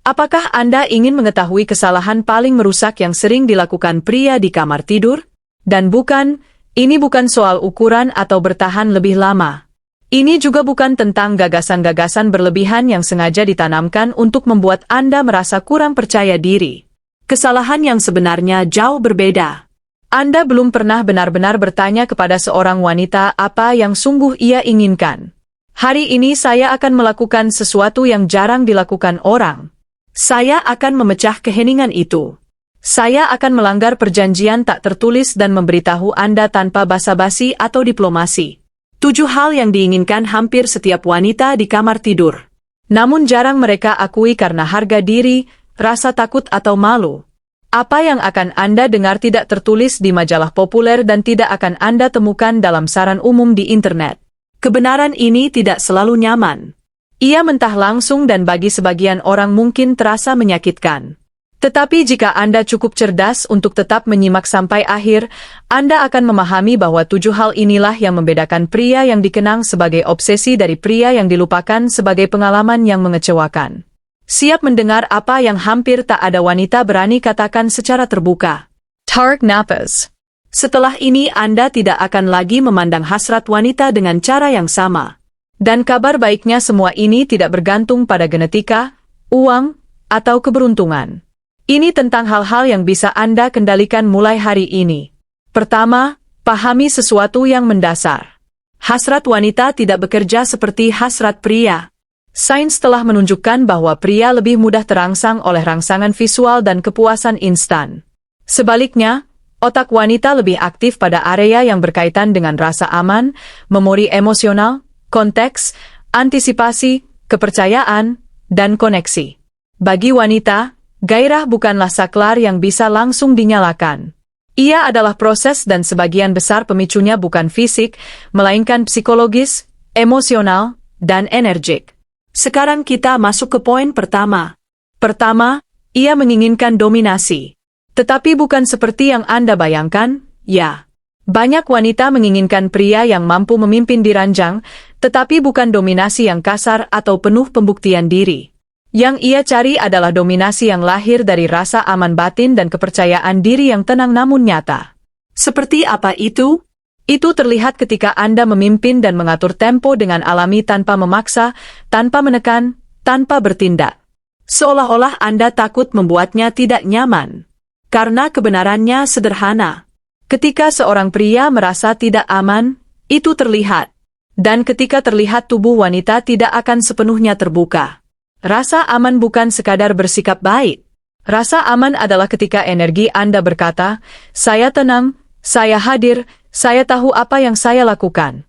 Apakah Anda ingin mengetahui kesalahan paling merusak yang sering dilakukan pria di kamar tidur? Dan bukan, ini bukan soal ukuran atau bertahan lebih lama. Ini juga bukan tentang gagasan-gagasan berlebihan yang sengaja ditanamkan untuk membuat Anda merasa kurang percaya diri. Kesalahan yang sebenarnya jauh berbeda. Anda belum pernah benar-benar bertanya kepada seorang wanita apa yang sungguh ia inginkan. Hari ini saya akan melakukan sesuatu yang jarang dilakukan orang. Saya akan memecah keheningan itu. Saya akan melanggar perjanjian tak tertulis dan memberitahu Anda tanpa basa-basi atau diplomasi. 7 hal yang diinginkan hampir setiap wanita di kamar tidur. Namun jarang mereka akui karena harga diri, rasa takut atau malu. Apa yang akan Anda dengar tidak tertulis di majalah populer dan tidak akan Anda temukan dalam saran umum di internet. Kebenaran ini tidak selalu nyaman. Ia mentah langsung dan bagi sebagian orang mungkin terasa menyakitkan. Tetapi jika Anda cukup cerdas untuk tetap menyimak sampai akhir, Anda akan memahami bahwa 7 hal inilah yang membedakan pria yang dikenang sebagai obsesi dari pria yang dilupakan sebagai pengalaman yang mengecewakan. Siap mendengar apa yang hampir tak ada wanita berani katakan secara terbuka. Tarik napas. Setelah ini Anda tidak akan lagi memandang hasrat wanita dengan cara yang sama. Dan kabar baiknya semua ini tidak bergantung pada genetika, uang, atau keberuntungan. Ini tentang hal-hal yang bisa Anda kendalikan mulai hari ini. Pertama, pahami sesuatu yang mendasar. Hasrat wanita tidak bekerja seperti hasrat pria. Sains telah menunjukkan bahwa pria lebih mudah terangsang oleh rangsangan visual dan kepuasan instan. Sebaliknya, otak wanita lebih aktif pada area yang berkaitan dengan rasa aman, memori emosional, konteks, antisipasi, kepercayaan, dan koneksi. Bagi wanita, gairah bukanlah saklar yang bisa langsung dinyalakan. Ia adalah proses dan sebagian besar pemicunya bukan fisik, melainkan psikologis, emosional, dan energik. Sekarang kita masuk ke poin pertama. Pertama, ia menginginkan dominasi. Tetapi bukan seperti yang Anda bayangkan, ya. Banyak wanita menginginkan pria yang mampu memimpin di ranjang, tetapi bukan dominasi yang kasar atau penuh pembuktian diri. Yang ia cari adalah dominasi yang lahir dari rasa aman batin dan kepercayaan diri yang tenang namun nyata. Seperti apa itu? Itu terlihat ketika Anda memimpin dan mengatur tempo dengan alami tanpa memaksa, tanpa menekan, tanpa bertindak. Seolah-olah Anda takut membuatnya tidak nyaman. Karena kebenarannya sederhana. Ketika seorang pria merasa tidak aman, itu terlihat. Dan ketika terlihat tubuh wanita tidak akan sepenuhnya terbuka. Rasa aman bukan sekadar bersikap baik. Rasa aman adalah ketika energi Anda berkata, saya tenang, saya hadir, saya tahu apa yang saya lakukan.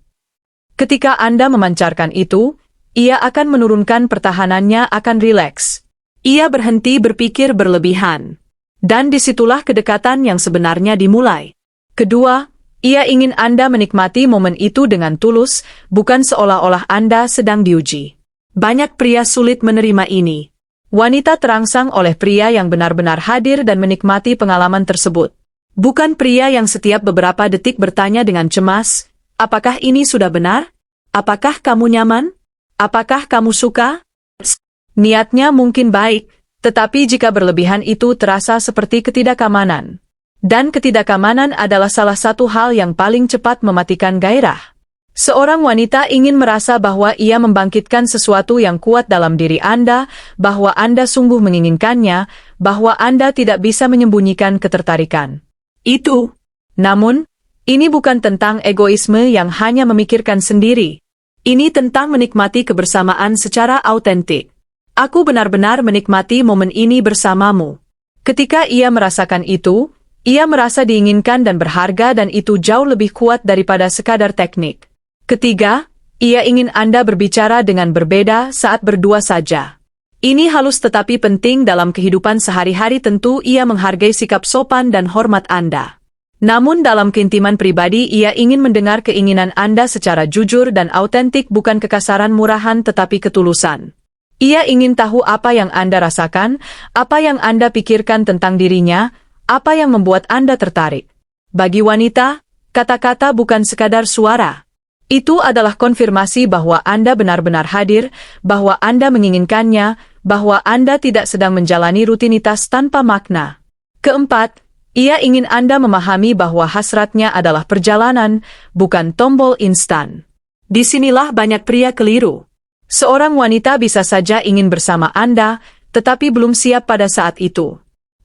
Ketika Anda memancarkan itu, ia akan menurunkan pertahanannya akan rileks. Ia berhenti berpikir berlebihan. Dan disitulah kedekatan yang sebenarnya dimulai. Kedua, ia ingin Anda menikmati momen itu dengan tulus, bukan seolah-olah Anda sedang diuji. Banyak pria sulit menerima ini. Wanita terangsang oleh pria yang benar-benar hadir dan menikmati pengalaman tersebut. Bukan pria yang setiap beberapa detik bertanya dengan cemas, apakah ini sudah benar? Apakah kamu nyaman? Apakah kamu suka? Niatnya mungkin baik, tetapi jika berlebihan itu terasa seperti ketidakamanan. Dan ketidakamanan adalah salah satu hal yang paling cepat mematikan gairah. Seorang wanita ingin merasa bahwa ia membangkitkan sesuatu yang kuat dalam diri Anda, bahwa Anda sungguh menginginkannya, bahwa Anda tidak bisa menyembunyikan ketertarikan. Itu. Namun, ini bukan tentang egoisme yang hanya memikirkan sendiri. Ini tentang menikmati kebersamaan secara autentik. Aku benar-benar menikmati momen ini bersamamu. Ketika ia merasakan itu, ia merasa diinginkan dan berharga dan itu jauh lebih kuat daripada sekadar teknik. Ketiga, ia ingin Anda berbicara dengan berbeda saat berdua saja. Ini halus tetapi penting dalam kehidupan sehari-hari tentu ia menghargai sikap sopan dan hormat Anda. Namun dalam keintiman pribadi ia ingin mendengar keinginan Anda secara jujur dan autentik bukan kekasaran murahan tetapi ketulusan. Ia ingin tahu apa yang Anda rasakan, apa yang Anda pikirkan tentang dirinya, apa yang membuat Anda tertarik. Bagi wanita, kata-kata bukan sekadar suara. Itu adalah konfirmasi bahwa Anda benar-benar hadir, bahwa Anda menginginkannya, bahwa Anda tidak sedang menjalani rutinitas tanpa makna. Keempat, ia ingin Anda memahami bahwa hasratnya adalah perjalanan, bukan tombol instan. Disinilah banyak pria keliru. Seorang wanita bisa saja ingin bersama Anda, tetapi belum siap pada saat itu.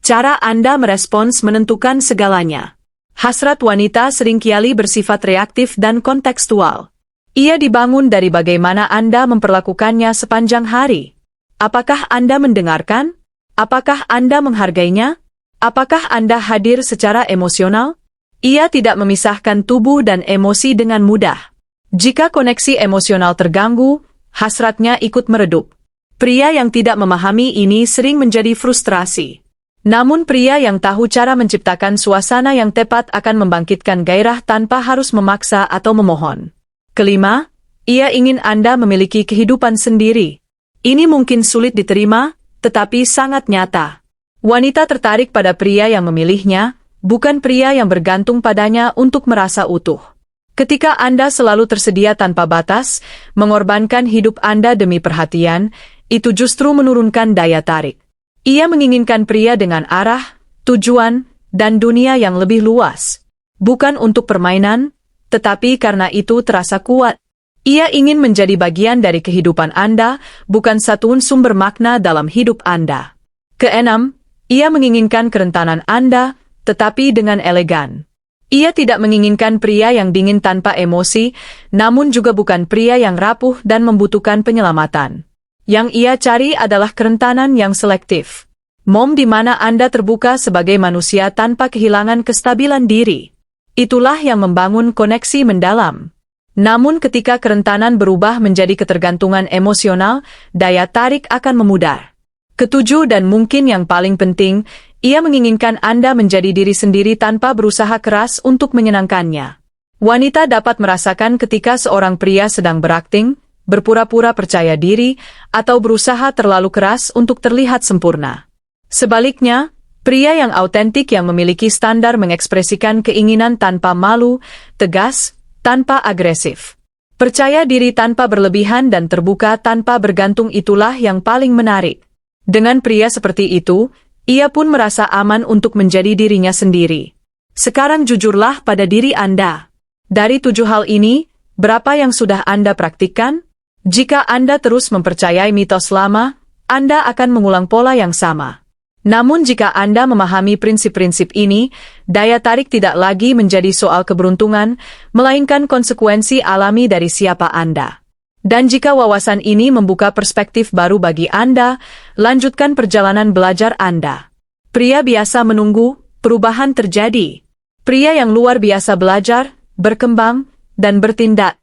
Cara Anda merespons menentukan segalanya. Hasrat wanita seringkali bersifat reaktif dan kontekstual. Ia dibangun dari bagaimana Anda memperlakukannya sepanjang hari. Apakah Anda mendengarkan? Apakah Anda menghargainya? Apakah Anda hadir secara emosional? Ia tidak memisahkan tubuh dan emosi dengan mudah. Jika koneksi emosional terganggu, hasratnya ikut meredup. Pria yang tidak memahami ini sering menjadi frustrasi. Namun pria yang tahu cara menciptakan suasana yang tepat akan membangkitkan gairah tanpa harus memaksa atau memohon. Kelima, ia ingin Anda memiliki kehidupan sendiri. Ini mungkin sulit diterima, tetapi sangat nyata. Wanita tertarik pada pria yang memilihnya, bukan pria yang bergantung padanya untuk merasa utuh. Ketika Anda selalu tersedia tanpa batas, mengorbankan hidup Anda demi perhatian, itu justru menurunkan daya tarik. Ia menginginkan pria dengan arah, tujuan, dan dunia yang lebih luas. Bukan untuk permainan, tetapi karena itu terasa kuat. Ia ingin menjadi bagian dari kehidupan Anda, bukan satu sumber makna dalam hidup Anda. Keenam, ia menginginkan kerentanan Anda, tetapi dengan elegan. Ia tidak menginginkan pria yang dingin tanpa emosi, namun juga bukan pria yang rapuh dan membutuhkan penyelamatan. Yang ia cari adalah kerentanan yang selektif. Di mana Anda terbuka sebagai manusia tanpa kehilangan kestabilan diri. Itulah yang membangun koneksi mendalam. Namun ketika kerentanan berubah menjadi ketergantungan emosional, daya tarik akan memudar. Ketujuh dan mungkin yang paling penting, ia menginginkan Anda menjadi diri sendiri tanpa berusaha keras untuk menyenangkannya. Wanita dapat merasakan ketika seorang pria sedang berakting, berpura-pura percaya diri, atau berusaha terlalu keras untuk terlihat sempurna. Sebaliknya, pria yang autentik yang memiliki standar mengekspresikan keinginan tanpa malu, tegas, tanpa agresif. Percaya diri tanpa berlebihan dan terbuka tanpa bergantung itulah yang paling menarik. Dengan pria seperti itu, ia pun merasa aman untuk menjadi dirinya sendiri. Sekarang jujurlah pada diri Anda. Dari 7 hal ini, berapa yang sudah Anda praktikkan? Jika Anda terus mempercayai mitos lama, Anda akan mengulang pola yang sama. Namun jika Anda memahami prinsip-prinsip ini, daya tarik tidak lagi menjadi soal keberuntungan, melainkan konsekuensi alami dari siapa Anda. Dan jika wawasan ini membuka perspektif baru bagi Anda, lanjutkan perjalanan belajar Anda. Pria biasa menunggu, perubahan terjadi. Pria yang luar biasa belajar, berkembang, dan bertindak.